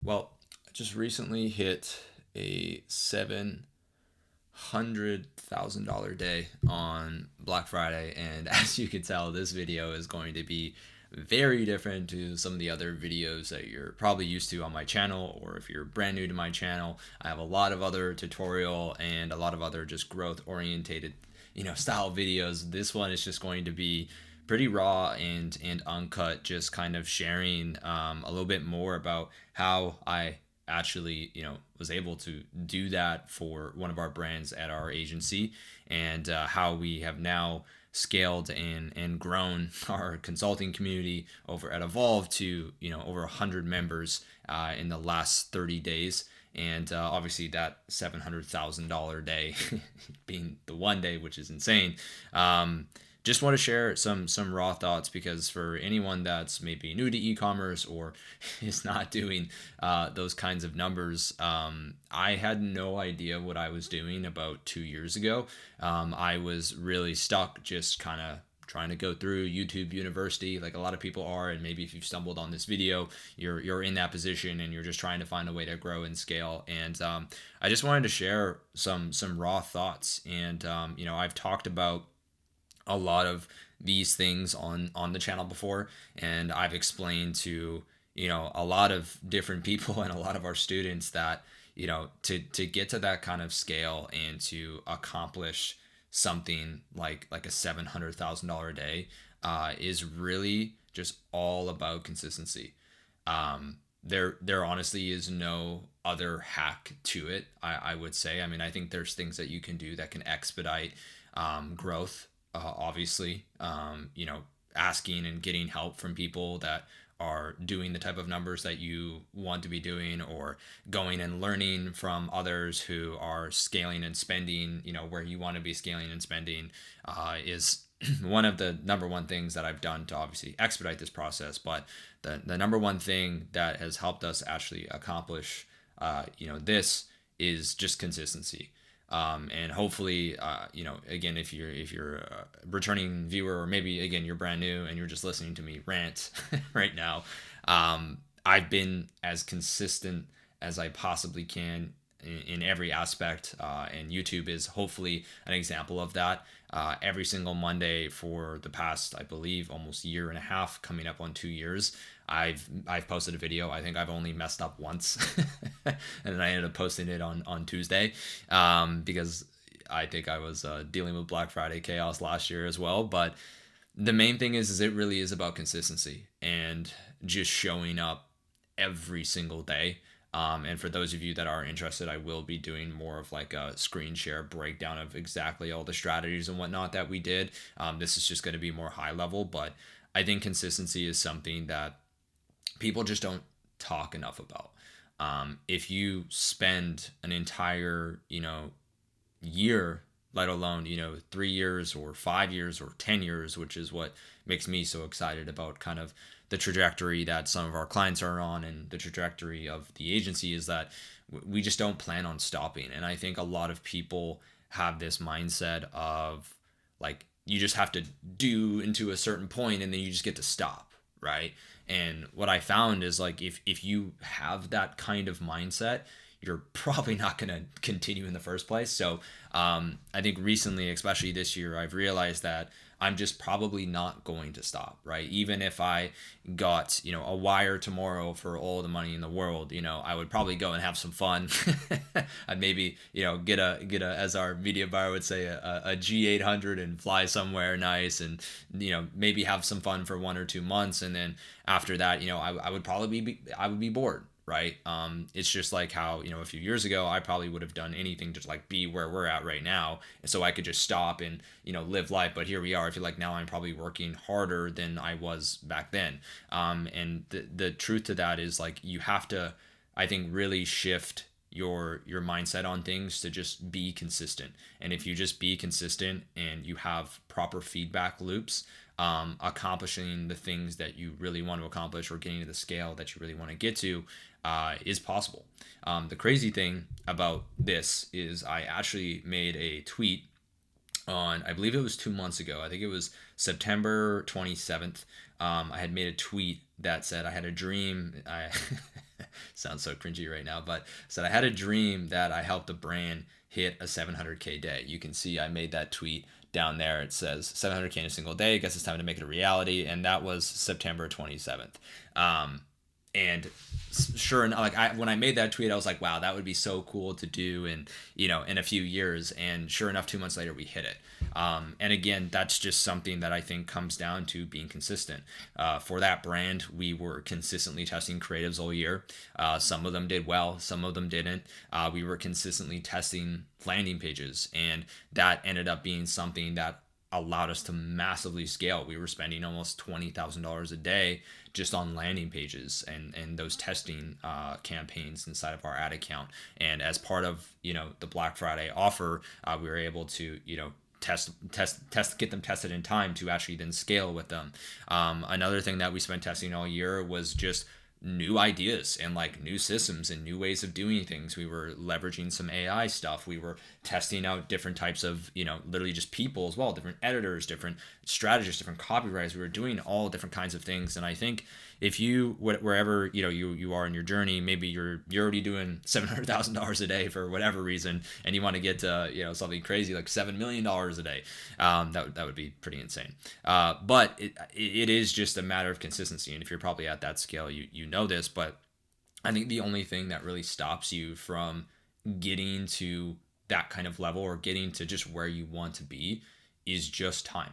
Well, I just recently hit a $700,000 day on Black Friday, and as you can tell, this video is going to be very different to some of the other videos that you're probably used to on my channel, or if you're brand new to my channel, I have a lot of other tutorial and a lot of other just growth orientated, style videos. This one is just going to be pretty raw and uncut, just kind of sharing a little bit more about how I actually was able to do that for one of our brands at our agency, and how we have now scaled and grown our consulting community over at Evolve to over 100 members in the last 30 days. And obviously that $700,000 day being the one day, which is insane. Just want to share some raw thoughts, because for anyone that's maybe new to e-commerce or is not doing those kinds of numbers, I had no idea what I was doing about 2 years ago. I was really stuck, just kind of trying to go through YouTube University like a lot of people are, and maybe if you've stumbled on this video, you're in that position and you're just trying to find a way to grow and scale. And I just wanted to share some raw thoughts. And I've talked about a lot of these things on the channel before, and I've explained to a lot of different people and a lot of our students that to get to that kind of scale and to accomplish something like a $700,000 a day is really just all about consistency. There honestly is no other hack to it. I would say. I mean, I think there's things that you can do that can expedite growth. Obviously, asking and getting help from people that are doing the type of numbers that you want to be doing, or going and learning from others who are scaling and spending, where you want to be scaling and spending, is one of the number one things that I've done to obviously expedite this process. But the number one thing that has helped us actually accomplish, this is just consistency. And hopefully, again, if you're a returning viewer, or maybe again you're brand new and you're just listening to me rant right now, I've been as consistent as I possibly can in every aspect, and YouTube is hopefully an example of that. Every single Monday for the past, I believe, almost year and a half, coming up on 2 years, I've posted a video. I think I've only messed up once, and then I ended up posting it on Tuesday, because I think I was dealing with Black Friday chaos last year as well. But the main thing is it really is about consistency and just showing up every single day. And for those of you that are interested, I will be doing more of like a screen share breakdown of exactly all the strategies and whatnot that we did. This is just going to be more high level, but I think consistency is something that people just don't talk enough about. If you spend an entire, year, let alone 3 years or 5 years or 10 years, which is what makes me so excited about kind of the trajectory that some of our clients are on, and the trajectory of the agency, is that we just don't plan on stopping. And I think a lot of people have this mindset of like, you just have to do into a certain point and then you just get to stop, right? And what I found is like, if you have that kind of mindset, you're probably not going to continue in the first place. So I think recently, especially this year, I've realized that I'm just probably not going to stop, right? Even if I got, a wire tomorrow for all the money in the world, I would probably go and have some fun. I'd maybe, get a, as our media buyer would say, a G800 and fly somewhere nice, and, maybe have some fun for 1 or 2 months. And then after that, I would probably I would be bored, right? It's just like how, a few years ago, I probably would have done anything to like be where we're at right now. And so I could just stop and, live life. But here we are. I feel like now I'm probably working harder than I was back then. And the truth to that is like, you have to, I think, really shift your mindset on things to just be consistent. And if you just be consistent and you have proper feedback loops, accomplishing the things that you really want to accomplish, or getting to the scale that you really want to get to, is possible. The crazy thing about this is I actually made a tweet on, I believe it was 2 months ago. I think it was September 27th. I had made a tweet that said I had a dream. I sounds so cringy right now, but said I had a dream that I helped a brand hit a 700K day. You can see I made that tweet down there. It says 700K in a single day. I guess it's time to make it a reality. And that was September 27th. And sure enough, when I made that tweet, I was like, wow, that would be so cool to do in a few years. And sure enough, 2 months later, we hit it. And again, that's just something that I think comes down to being consistent. For that brand, we were consistently testing creatives all year. Some of them did well, some of them didn't. We were consistently testing landing pages, and that ended up being something that allowed us to massively scale. We were spending almost $20,000 a day just on landing pages and those testing campaigns inside of our ad account. And as part of the Black Friday offer, we were able to test, get them tested in time to actually then scale with them. Another thing that we spent testing all year was just new ideas and like new systems and new ways of doing things. We were leveraging some AI stuff. We were testing out different types of, literally just people as well, different editors, different strategists, different copywriters. We were doing all different kinds of things. And I think if you, wherever, you are in your journey, maybe you're already doing $700,000 a day for whatever reason, and you want to get to, something crazy like $7 million a day. That would be pretty insane. But it is just a matter of consistency. And if you're probably at that scale, you know this, but I think the only thing that really stops you from getting to that kind of level or getting to just where you want to be is just time.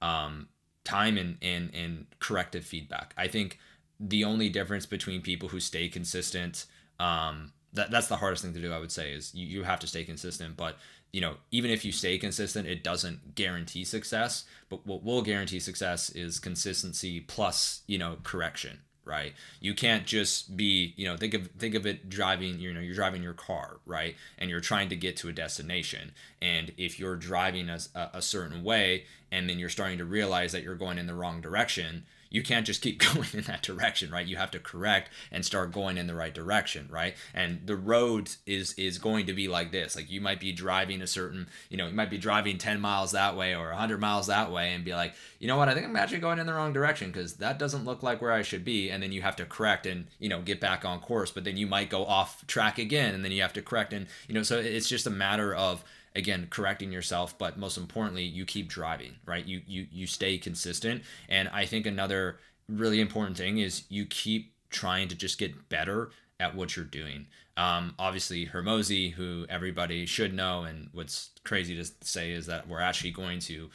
Time and corrective feedback. I think the only difference between people who stay consistent, that's the hardest thing to do, I would say, is you have to stay consistent. But even if you stay consistent, it doesn't guarantee success. But what will guarantee success is consistency plus correction. Right? You can't just be, think of it driving, you're driving your car, right? And you're trying to get to a destination. And if you're driving a certain way, and then you're starting to realize that you're going in the wrong direction, you can't just keep going in that direction, right? You have to correct and start going in the right direction, right? And the road is going to be like this. Like you might be driving a certain, you might be driving 10 miles that way or 100 miles that way and be like, you know what, I think I'm actually going in the wrong direction because that doesn't look like where I should be. And then you have to correct and, get back on course, but then you might go off track again and then you have to correct. And, so it's just a matter of, again, correcting yourself, but most importantly, you keep driving, right? You stay consistent. And I think another really important thing is you keep trying to just get better at what you're doing. Obviously, Hormozi, who everybody should know, and what's crazy to say is that we're actually going to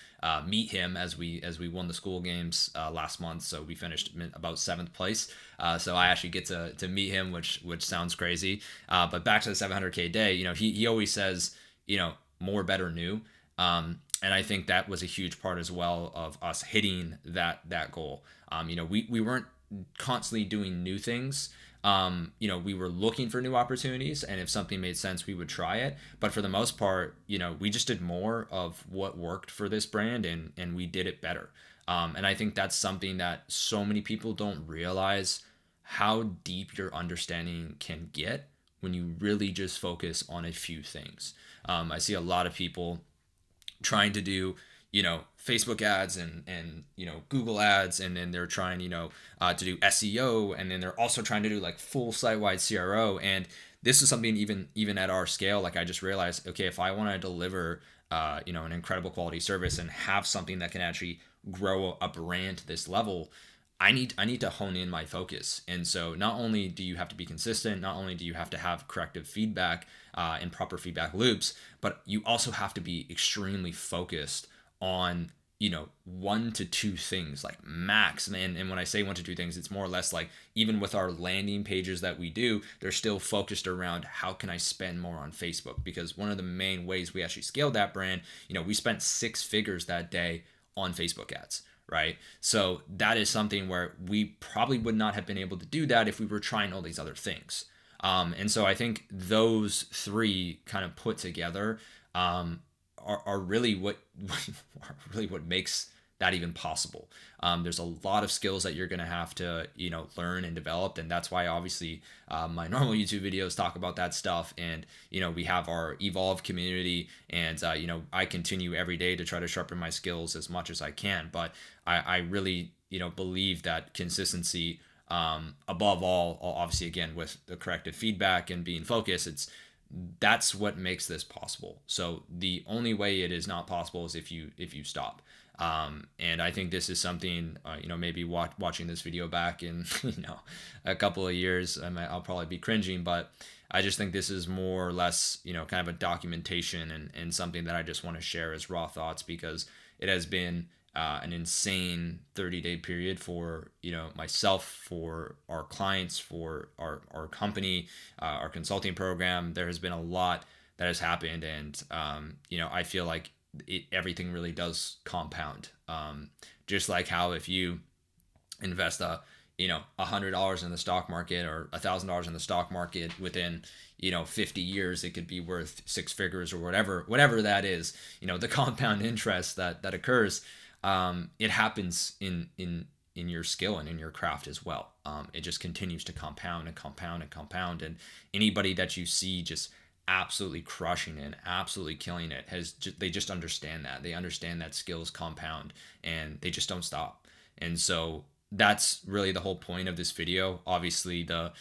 meet him as we won the school games last month. So we finished about 7th place. So I actually get to meet him, which sounds crazy. But back to the 700K day, he always says, more, better, new. And I think that was a huge part as well of us hitting that goal. We weren't constantly doing new things. We were looking for new opportunities, and if something made sense, we would try it. But for the most part, we just did more of what worked for this brand, and we did it better. And I think that's something that so many people don't realize, how deep your understanding can get when you really just focus on a few things. I see a lot of people trying to do, Facebook ads and Google ads, and then they're trying, to do SEO, and then they're also trying to do like full site-wide CRO. And this is something even at our scale, like I just realized, okay, if I want to deliver, an incredible quality service and have something that can actually grow a brand to this level, I need to hone in my focus. And so not only do you have to be consistent, not only do you have to have corrective feedback and proper feedback loops, but you also have to be extremely focused on 1 to 2 things, like max. And when I say 1 to 2 things, it's more or less like, even with our landing pages that we do, they're still focused around how can I spend more on Facebook? Because one of the main ways we actually scaled that brand, we spent 6 figures that day on Facebook ads. Right? So that is something where we probably would not have been able to do that if we were trying all these other things. And so I think those 3 kind of put together are really what makes that even possible. There's a lot of skills that you're going to have to, learn and develop. And that's why obviously my normal YouTube videos talk about that stuff. And, we have our Evolve community, and, I continue every day to try to sharpen my skills as much as I can. But I really believe that consistency, above all, obviously again with the corrective feedback and being focused, that's what makes this possible. So the only way it is not possible is if you stop. And I think this is something, maybe watching this video back in, a couple of years, I'll probably be cringing, but I just think this is more or less, kind of a documentation, and something that I just want to share as raw thoughts, because it has been an insane 30-day period for, myself, for our clients, for our company, our consulting program. There has been a lot that has happened. And, I feel like everything really does compound. Just like how if you invest $100 in the stock market, or $1,000 in the stock market, within 50 years it could be worth six figures, or whatever that is. The compound interest that occurs, it happens in your skill and in your craft as well. It just continues to compound and compound and compound. And anybody that you see just absolutely crushing it and absolutely killing it, they just understand that. They understand that skills compound, and they just don't stop. And so that's really the whole point of this video. Obviously, the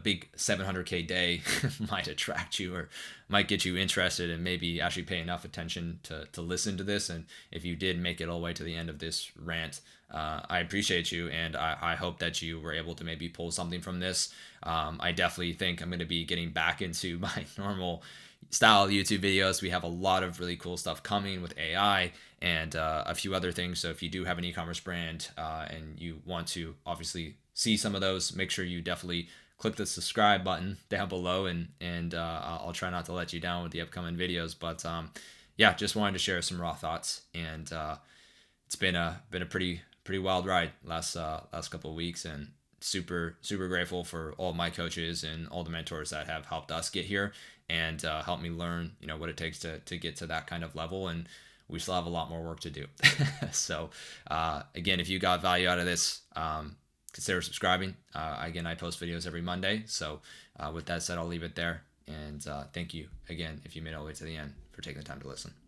big 700K day might attract you, or might get you interested, and maybe actually pay enough attention to listen to this. And if you did make it all the way to the end of this rant, I appreciate you, and I hope that you were able to maybe pull something from this. I definitely think I'm going to be getting back into my normal style YouTube videos. We have a lot of really cool stuff coming with AI and a few other things. So if you do have an e-commerce brand, and you want to obviously see some of those, make sure you definitely click the subscribe button down below, and I'll try not to let you down with the upcoming videos. But yeah, just wanted to share some raw thoughts, and it's been a pretty wild ride last couple of weeks, and super grateful for all of my coaches and all the mentors that have helped us get here, and helped me learn what it takes to get to that kind of level. And we still have a lot more work to do. So again, if you got value out of this, consider subscribing. Again, I post videos every Monday. So with that said, I'll leave it there. And thank you again, if you made it all the way to the end, for taking the time to listen.